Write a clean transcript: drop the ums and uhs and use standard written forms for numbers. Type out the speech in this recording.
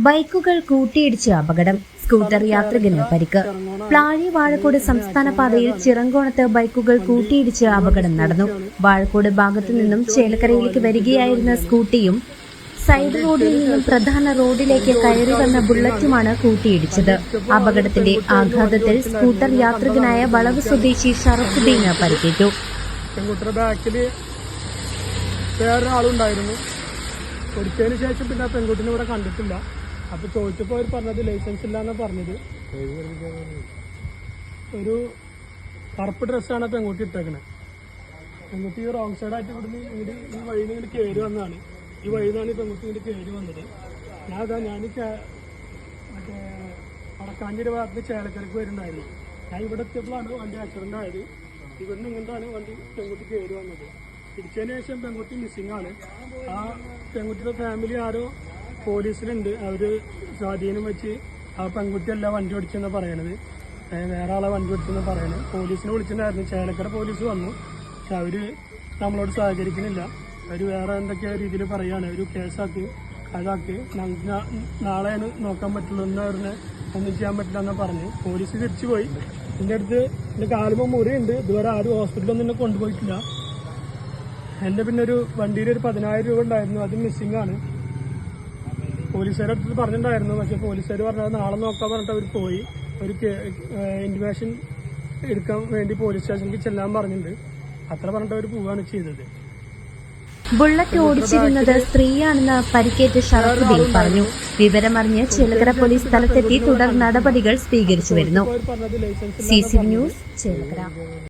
ബൈക്കുകൾ കൂട്ടിയിടിച്ച് അപകടം. സ്കൂട്ടർ യാത്രികന് പരിക്ക്. പ്ലാഴി വാഴക്കോട് സംസ്ഥാന പാതയിൽ ചിറങ്കോണത്ത് ബൈക്കുകൾ കൂട്ടിയിടിച്ച് അപകടം നടന്നു. വാഴക്കോട് ഭാഗത്തു നിന്നും ചേലക്കരയിലേക്ക് വരികയായിരുന്ന സ്കൂട്ടിയും സൈഡ് റോഡിൽ നിന്നും പ്രധാന റോഡിലേക്ക് കയറി വന്ന ബുള്ളറ്റുമാണ് കൂട്ടിയിടിച്ചത്. അപകടത്തിന്റെ ആഘാതത്തിൽ സ്കൂട്ടർ യാത്രികനായ വളവ് സ്വദേശി ഷറഫുദ്ദീന് പരിക്കേറ്റു. വേറൊരാളുണ്ടായിരുന്നു. ഒരിക്കലിന് ശേഷം പിന്നെ ആ പെൺകുട്ടിനെ ഇവിടെ കണ്ടിട്ടില്ല. അപ്പൊ ചോദിച്ചപ്പോൾ അവർ പറഞ്ഞത് ലൈസൻസ് ഇല്ലാന്നാ പറഞ്ഞത്. ഒരു കറുപ്പ് ഡ്രസ്സാണ് ആ പെൺകുട്ടി ഇട്ടേക്കണേ. പെൺകുട്ടി റോങ് സൈഡായിട്ട് ഇവിടുന്ന് ഈ വഴിയിൽ ഇങ്ങനെ കയറി വന്നതാണ്. ഈ വഴിയിലാണ് ഈ പെൺകുട്ടി ഇങ്ങനെ കയറി വന്നത്. ഞാൻ മറ്റേ വടക്കാഞ്ചേരി ഭാഗത്ത് ചേലക്കരക്ക് വരുന്നുണ്ടായിരുന്നു. ഞാൻ ഇവിടെ എത്തിയപ്പോഴാണ് വണ്ടി ആക്സിഡന്റ് ആയത്. ഇവിടുന്ന് ഇങ്ങോട്ടാണ് വണ്ടി പെൺകുട്ടി കയറി വന്നത്. തിരിച്ചതിന് ശേഷം പെൺകുട്ടി മിസ്സിംഗ് ആണ്. ആ പെൺകുട്ടിയുടെ ഫാമിലി ആരോ പോലീസിലുണ്ട്. അവര് സ്വാധീനം വെച്ച് ആ പെൺകുട്ടിയല്ല വണ്ടി ഓടിച്ചെന്ന് പറയണത്, വേറെ ആളെ വണ്ടി ഓടിച്ചെന്ന് പറയണത്. പോലീസിനെ വിളിച്ചിട്ടുണ്ടായിരുന്നു. ചേലക്കര പോലീസ് വന്നു. പക്ഷെ അവര് നമ്മളോട് സഹകരിക്കുന്നില്ല. അവര് വേറെ എന്തൊക്കെ രീതിയിൽ പറയാണ്. ഒരു കേസാക്കി അതാക്കി നാളെ നോക്കാൻ പറ്റുള്ളൂ എന്ന് പറഞ്ഞ് ഒന്നും ചെയ്യാൻ പറ്റില്ല എന്നാ പറഞ്ഞു. പോലീസ് തിരിച്ചു പോയി. എൻ്റെ അടുത്ത് എൻ്റെ കാലുമ്പോ മുറിയുണ്ട്. ഇതുവരെ ആരും ഹോസ്പിറ്റലൊന്നും എന്നെ കൊണ്ടുപോയിട്ടില്ല. എൻ്റെ പിന്നെ ഒരു വണ്ടിയിൽ ഒരു 10,000 രൂപ ഉണ്ടായിരുന്നു. അത് മിസ്സിംഗ് ആണ്. പോലീസുകാരുടെ അടുത്ത് പറഞ്ഞിട്ടുണ്ടായിരുന്നു. പക്ഷെ പോലീസുകാർ പറഞ്ഞത് നാളെ നോക്കാൻ പറഞ്ഞിട്ട് അവർ പോയി. ഒരു ഇൻറ്റിമേഷൻ എടുക്കാൻ വേണ്ടി പോലീസ് സ്റ്റേഷനിലേക്ക് ചെല്ലാൻ പറഞ്ഞിട്ടുണ്ട്. അത്ര പറഞ്ഞിട്ട് അവർ പോവുകയാണ് ചെയ്തത്. ബുള്ളറ്റ് ഓടിച്ചിരുന്നത് സ്ത്രീയാണെന്ന് പരിക്കേറ്റ ഷറഫുദ്ദീൻ പറഞ്ഞു. വിവരമറിഞ്ഞ് ചേലക്കര പോലീസ് സ്ഥലത്തെത്തി തുടർ നടപടികൾ സ്വീകരിച്ചു വരുന്നു. CCTV news Chelakkara.